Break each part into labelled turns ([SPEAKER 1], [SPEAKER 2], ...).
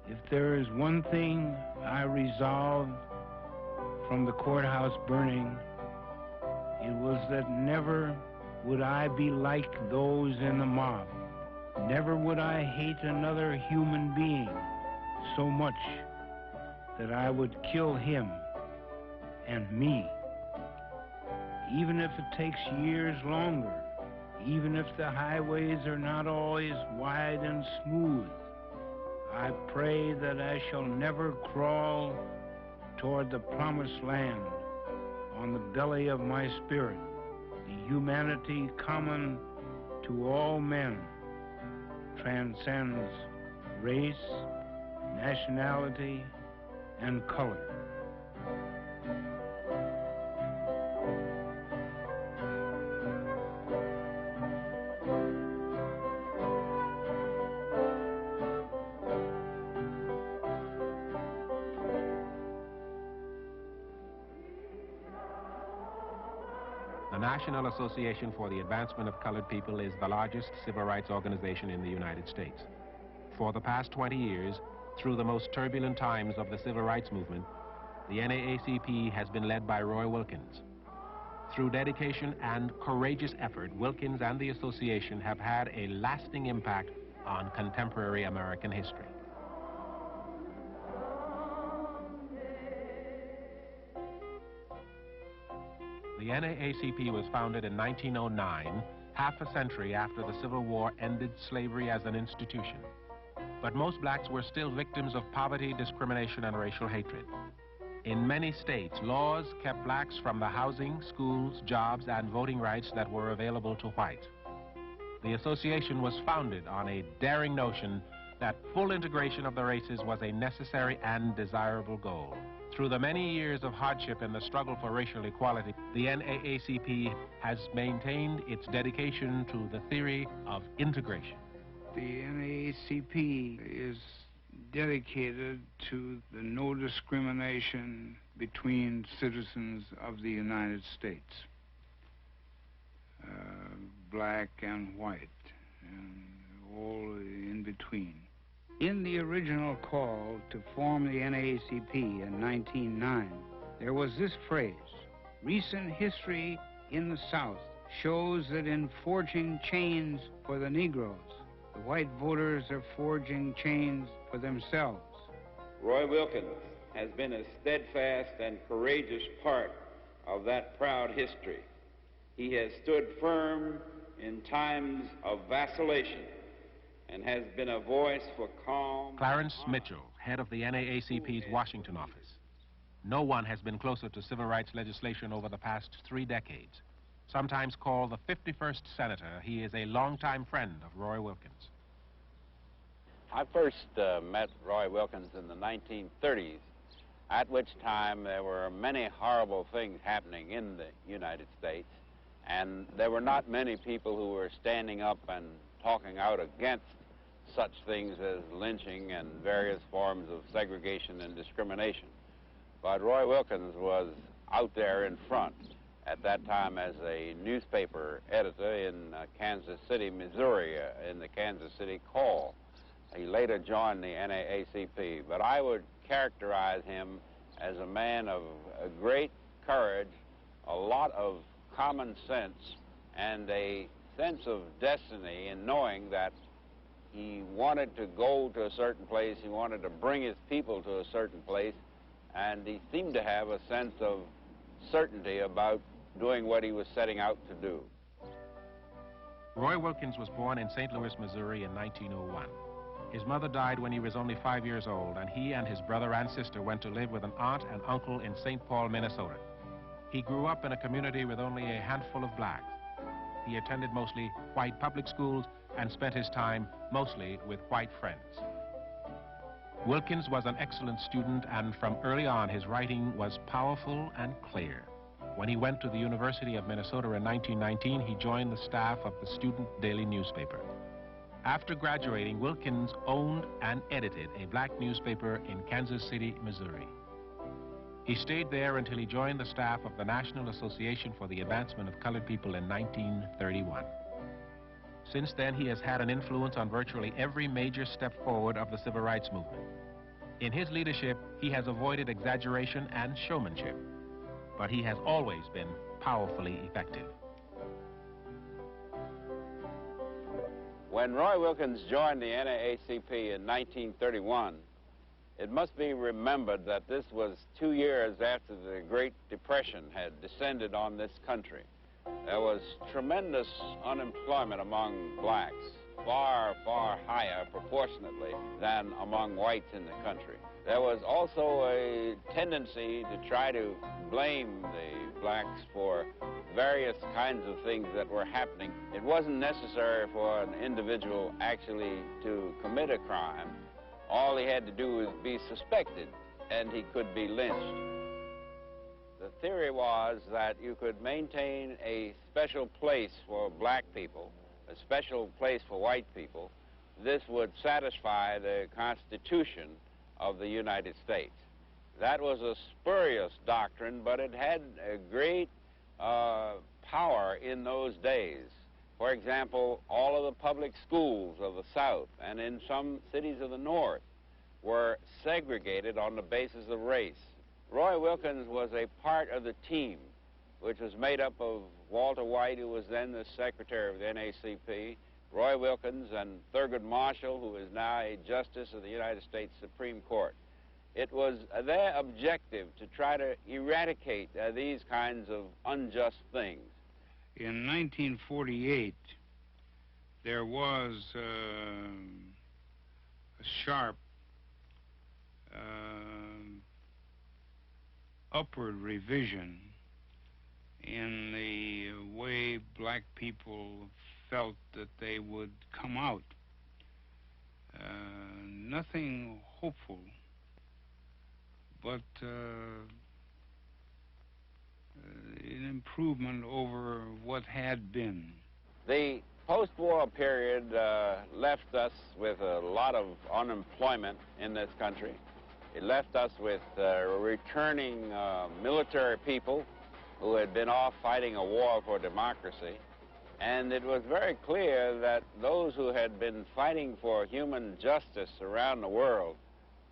[SPEAKER 1] If there is one thing I resolved from the courthouse burning, it was that never would I be like those in the mob. Never would I hate another human being so much that I would kill him and me. Even if it takes years longer, even if the highways are not always wide and smooth, I pray that I shall never crawl toward the promised land on the belly of my spirit. The humanity common to all men transcends race, nationality, and color.
[SPEAKER 2] The National Association for the Advancement of Colored People is the largest civil rights organization in the United States. For the past 20 years, through the most turbulent times of the civil rights movement, the NAACP has been led by Roy Wilkins. Through dedication and courageous effort, Wilkins and the association have had a lasting impact on contemporary American history. The NAACP was founded in 1909, half a century after the Civil War ended slavery as an institution. But most blacks were still victims of poverty, discrimination, and racial hatred. In many states, laws kept blacks from the housing, schools, jobs, and voting rights that were available to whites. The association was founded on a daring notion that full integration of the races was a necessary and desirable goal. Through the many years of hardship in the struggle for racial equality, the NAACP has maintained its dedication to the theory of integration.
[SPEAKER 1] The NAACP is dedicated to the no discrimination between citizens of the United States, black and white, and all in between. In the original call to form the NAACP in 1909, there was this phrase: recent history in the South shows that in forging chains for the Negroes, the white voters are forging chains for themselves.
[SPEAKER 3] Roy Wilkins has been a steadfast and courageous part of that proud history. He has stood firm in times of vacillation and has been a voice for calm.
[SPEAKER 2] Clarence Mitchell, head of the NAACP's Washington office. No one has been closer to civil rights legislation over the past 3 decades. Sometimes called the 51st Senator, he is a longtime friend of Roy Wilkins.
[SPEAKER 4] I first met Roy Wilkins in the 1930s, at which time there were many horrible things happening in the United States, and there were not many people who were standing up and talking out against such things as lynching and various forms of segregation and discrimination. But Roy Wilkins was out there in front at that time as a newspaper editor in Kansas City, Missouri, in the Kansas City Call. He later joined the NAACP, but I would characterize him as a man of great courage, a lot of common sense, and a sense of destiny in knowing that he wanted to go to a certain place, he wanted to bring his people to a certain place, and he seemed to have a sense of certainty about doing what he was setting out to do.
[SPEAKER 2] Roy Wilkins was born in St. Louis, Missouri in 1901. His mother died when he was only 5 years old, and he and his brother and sister went to live with an aunt and uncle in St. Paul, Minnesota. He grew up in a community with only a handful of blacks. He attended mostly white public schools and spent his time mostly with white friends. Wilkins was an excellent student, and from early on his writing was powerful and clear. When he went to the University of Minnesota in 1919, he joined the staff of the student daily newspaper. After graduating, Wilkins owned and edited a black newspaper in Kansas City, Missouri. He stayed there until he joined the staff of the National Association for the Advancement of Colored People in 1931. Since then, he has had an influence on virtually every major step forward of the civil rights movement. In his leadership, he has avoided exaggeration and showmanship, but he has always been powerfully effective.
[SPEAKER 4] When Roy Wilkins joined the NAACP in 1931, it must be remembered that this was 2 years after the Great Depression had descended on this country. There was tremendous unemployment among blacks, far, far higher proportionately than among whites in the country. There was also a tendency to try to blame the blacks for various kinds of things that were happening. It wasn't necessary for an individual actually to commit a crime. All he had to do was be suspected, and he could be lynched. The theory was that you could maintain a special place for black people, a special place for white people. This would satisfy the Constitution of the United States. That was a spurious doctrine, but it had a great power in those days. For example, all of the public schools of the South and in some cities of the North were segregated on the basis of race. Roy Wilkins was a part of the team, which was made up of Walter White, who was then the secretary of the NAACP, Roy Wilkins, and Thurgood Marshall, who is now a justice of the United States Supreme Court. It was their objective to try to eradicate these kinds of unjust things.
[SPEAKER 1] In 1948, there was a sharp upward revision in the way black people felt that they would come out. Nothing hopeful, but an improvement over what had been.
[SPEAKER 4] The post-war period left us with a lot of unemployment in this country. It left us with returning military people who had been off fighting a war for democracy. And it was very clear that those who had been fighting for human justice around the world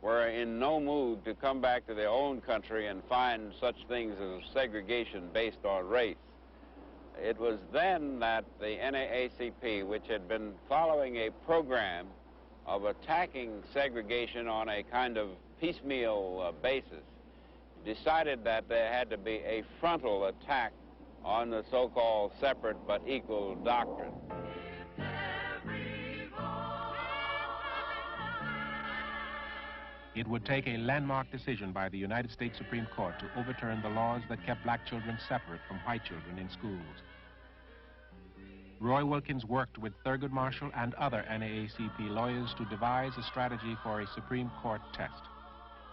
[SPEAKER 4] were in no mood to come back to their own country and find such things as segregation based on race. It was then that the NAACP, which had been following a program of attacking segregation on a kind of piecemeal basis, decided that there had to be a frontal attack on the so-called separate but equal doctrine.
[SPEAKER 2] It would take a landmark decision by the United States Supreme Court to overturn the laws that kept black children separate from white children in schools. Roy Wilkins worked with Thurgood Marshall and other NAACP lawyers to devise a strategy for a Supreme Court test.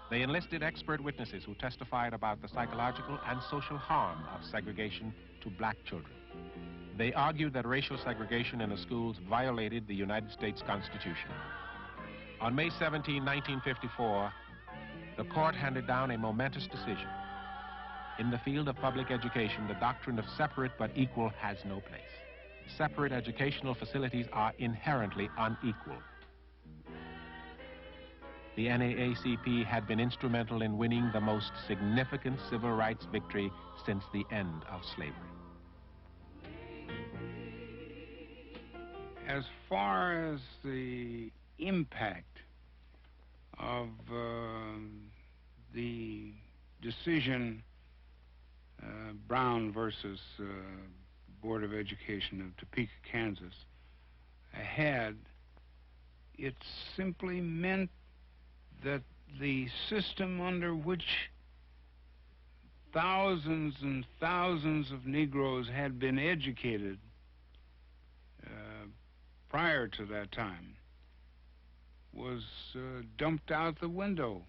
[SPEAKER 2] They enlisted expert witnesses who testified about the psychological and social harm of segregation to black children. They argued that racial segregation in the schools violated the United States Constitution. On May 17, 1954, the court handed down a momentous decision. In the field of public education, the doctrine of separate but equal has no place. Separate educational facilities are inherently unequal. The NAACP had been instrumental in winning the most significant civil rights victory since the end of slavery.
[SPEAKER 1] As far as the impact of the decision, Brown versus Board of Education of Topeka, Kansas, had, it simply meant that the system under which thousands and thousands of Negroes had been educated prior to that time was dumped out the window.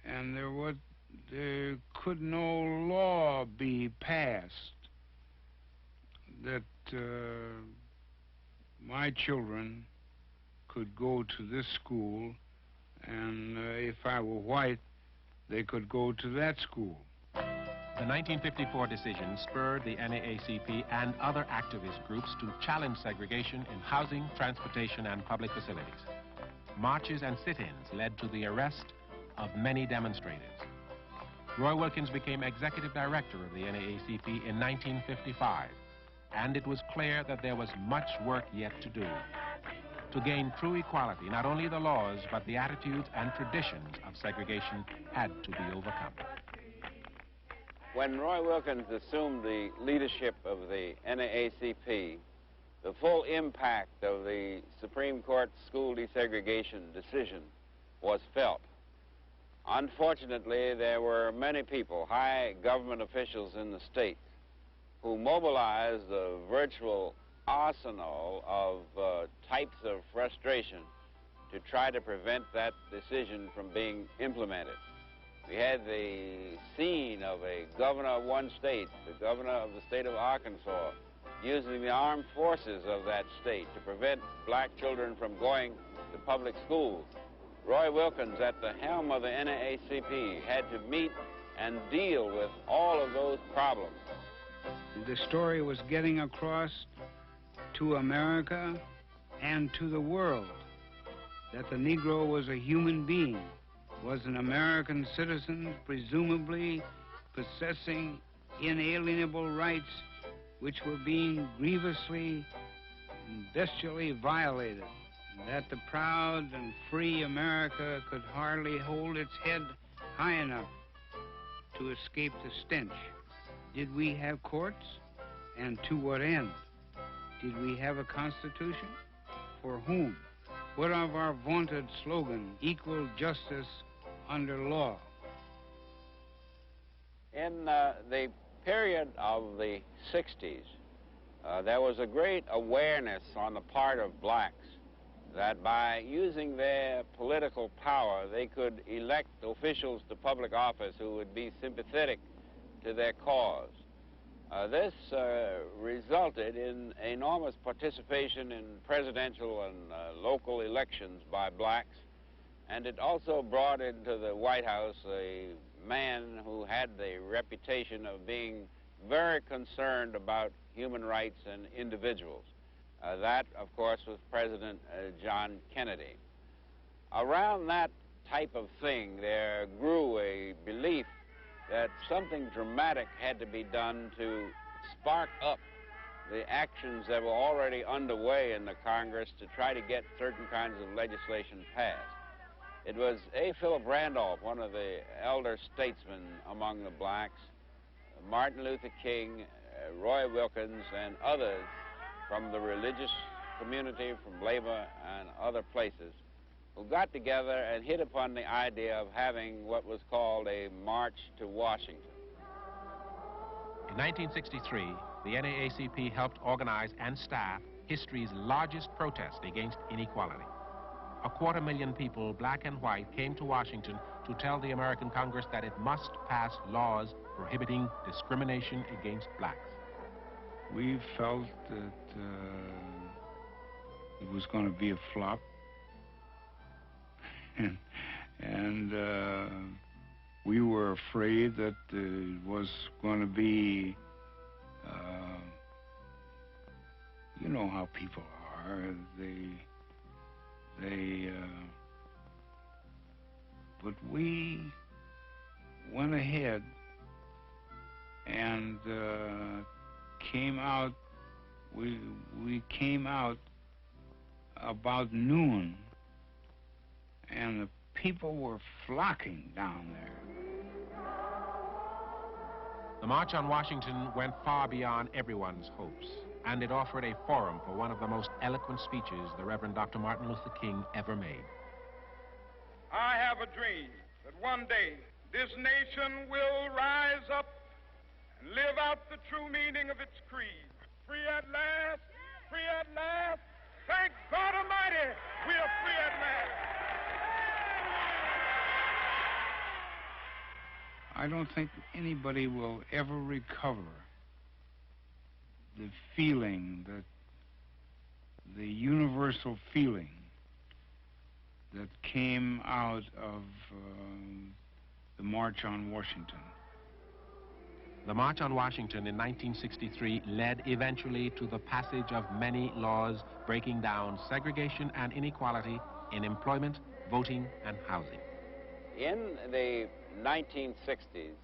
[SPEAKER 1] And there could no law be passed that my children could go to this school, and if I were white, they could go to that school.
[SPEAKER 2] The 1954 decision spurred the NAACP and other activist groups to challenge segregation in housing, transportation, and public facilities. marches and sit-ins led to the arrest of many demonstrators. Roy Wilkins became executive director of the NAACP in 1955, and it was clear that there was much work yet to do. To gain true equality, not only the laws, but the attitudes and traditions of segregation had to be overcome.
[SPEAKER 4] When Roy Wilkins assumed the leadership of the NAACP, the full impact of the Supreme Court school desegregation decision was felt. Unfortunately, there were many people, high government officials in the state, who mobilized a virtual arsenal of types of frustration to try to prevent that decision from being implemented. We had the scene of a governor of one state, the governor of the state of Arkansas, using the armed forces of that state to prevent black children from going to public schools. Roy Wilkins, at the helm of the NAACP, had to meet and deal with all of those problems.
[SPEAKER 1] The story was getting across to America and to the world that the Negro was a human being, was an American citizen, presumably possessing inalienable rights which were being grievously and bestially violated, and that the proud and free America could hardly hold its head high enough to escape the stench. Did we have courts? And to what end? Did we have a Constitution? For whom? What of our vaunted slogan, equal justice under law?
[SPEAKER 4] In the period of the 60s, there was a great awareness on the part of blacks that by using their political power, they could elect officials to public office who would be sympathetic to their cause. This resulted in enormous participation in presidential and local elections by blacks, and it also brought into the White House a man who had the reputation of being very concerned about human rights and individuals. That, of course, was President John Kennedy. Around that type of thing, there grew a belief that something dramatic had to be done to spark up the actions that were already underway in the Congress to try to get certain kinds of legislation passed. It was A. Philip Randolph, one of the elder statesmen among the blacks, Martin Luther King, Roy Wilkins, and others from the religious community, from labor and other places, who got together and hit upon the idea of having what was called a March to Washington.
[SPEAKER 2] In 1963, the NAACP helped organize and staff history's largest protest against inequality. 250,000 people, black and white, came to Washington to tell the American Congress that it must pass laws prohibiting discrimination against blacks.
[SPEAKER 1] We felt that it was going to be a flop. and we were afraid that it was going to be, you know how people are. But we went ahead and came out. We came out about noon, and the people were flocking down there.
[SPEAKER 2] The March on Washington went far beyond everyone's hopes, and it offered a forum for one of the most eloquent speeches the Reverend Dr. Martin Luther King ever made.
[SPEAKER 5] I have a dream that one day this nation will rise up and live out the true meaning of its creed. Free at last, free at last. Thank God Almighty, we are free at last.
[SPEAKER 1] I don't think anybody will ever recover the feeling, that the universal feeling that came out of the March on Washington.
[SPEAKER 2] The March on Washington in 1963 led eventually to the passage of many laws breaking down segregation and inequality in employment, voting, and housing.
[SPEAKER 4] In the 1960s,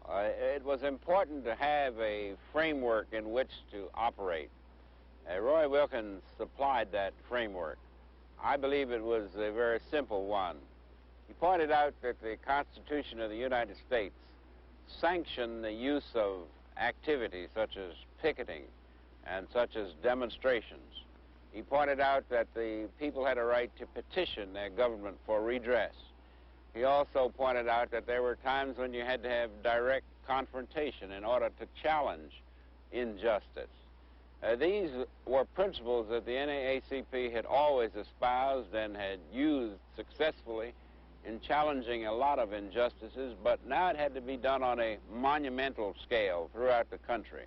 [SPEAKER 4] it was important to have a framework in which to operate. Roy Wilkins supplied that framework. I believe it was a very simple one. He pointed out that the Constitution of the United States sanctioned the use of activities such as picketing and such as demonstrations. He pointed out that the people had a right to petition their government for redress. He also pointed out that there were times when you had to have direct confrontation in order to challenge injustice. These were principles that the NAACP had always espoused and had used successfully in challenging a lot of injustices, but now it had to be done on a monumental scale throughout the country.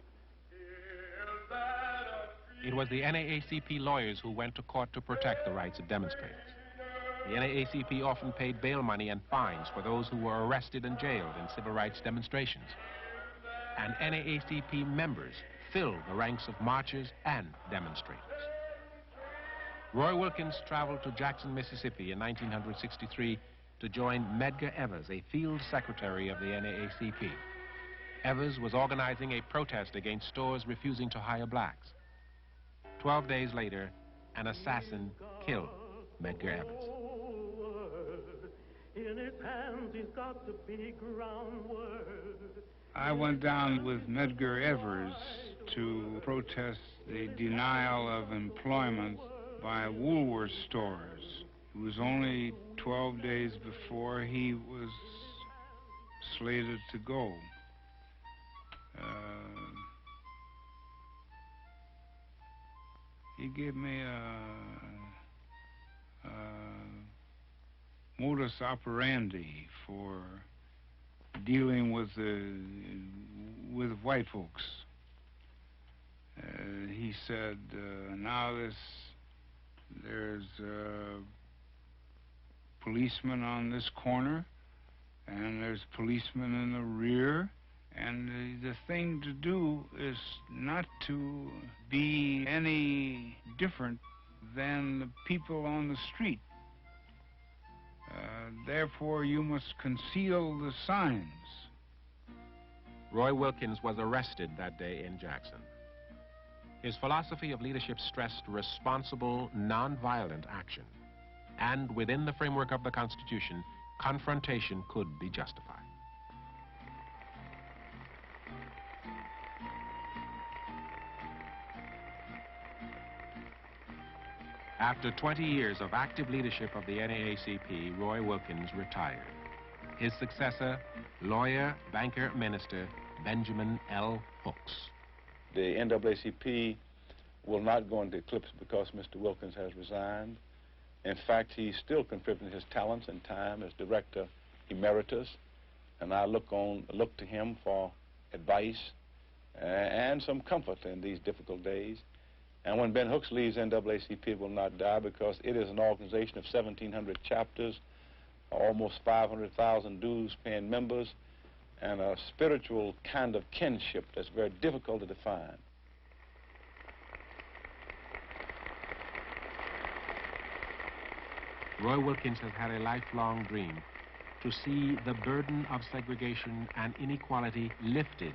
[SPEAKER 2] It was the NAACP lawyers who went to court to protect the rights of demonstrators. The NAACP often paid bail money and fines for those who were arrested and jailed in civil rights demonstrations. And NAACP members filled the ranks of marchers and demonstrators. Roy Wilkins traveled to Jackson, Mississippi in 1963 to join Medgar Evers, a field secretary of the NAACP. Evers was organizing a protest against stores refusing to hire blacks. 12 days later, an assassin killed Medgar Evers.
[SPEAKER 6] In his hands, he's got the big round word.
[SPEAKER 1] I went down with Medgar Evers to protest the denial of employment by Woolworth stores. It was only 12 days before he was slated to go. He gave me a modus operandi for dealing with white folks. He said, now there's a policeman on this corner, and there's policemen in the rear, and the thing to do is not to be any different than the people on the street. Therefore, you must conceal the signs.
[SPEAKER 2] Roy Wilkins was arrested that day in Jackson. His philosophy of leadership stressed responsible, nonviolent action. And within the framework of the Constitution, confrontation could be justified. After 20 years of active leadership of the NAACP, Roy Wilkins retired. His successor, lawyer, banker, minister, Benjamin L. Hooks.
[SPEAKER 7] The NAACP will not go into eclipse because Mr. Wilkins has resigned. In fact, he's still contributing his talents and time as director emeritus, and I look to him for advice and some comfort in these difficult days. And when Ben Hooks leaves, NAACP, it will not die because it is an organization of 1,700 chapters, almost 500,000 dues-paying members, and a spiritual kind of kinship that's very difficult to define.
[SPEAKER 2] Roy Wilkins has had a lifelong dream to see the burden of segregation and inequality lifted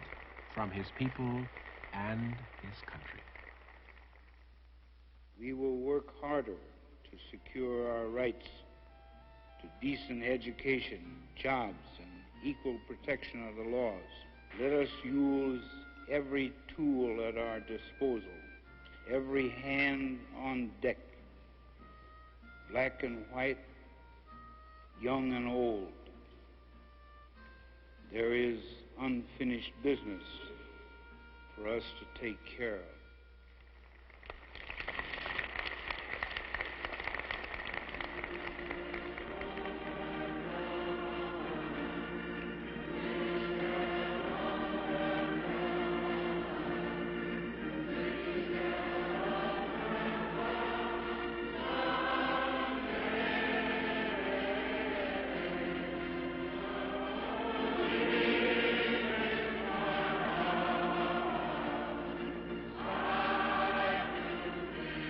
[SPEAKER 2] from his people and his country.
[SPEAKER 1] We will work harder to secure our rights to decent education, jobs, and equal protection of the laws. Let us use every tool at our disposal, every hand on deck, black and white, young and old. There is unfinished business for us to take care of.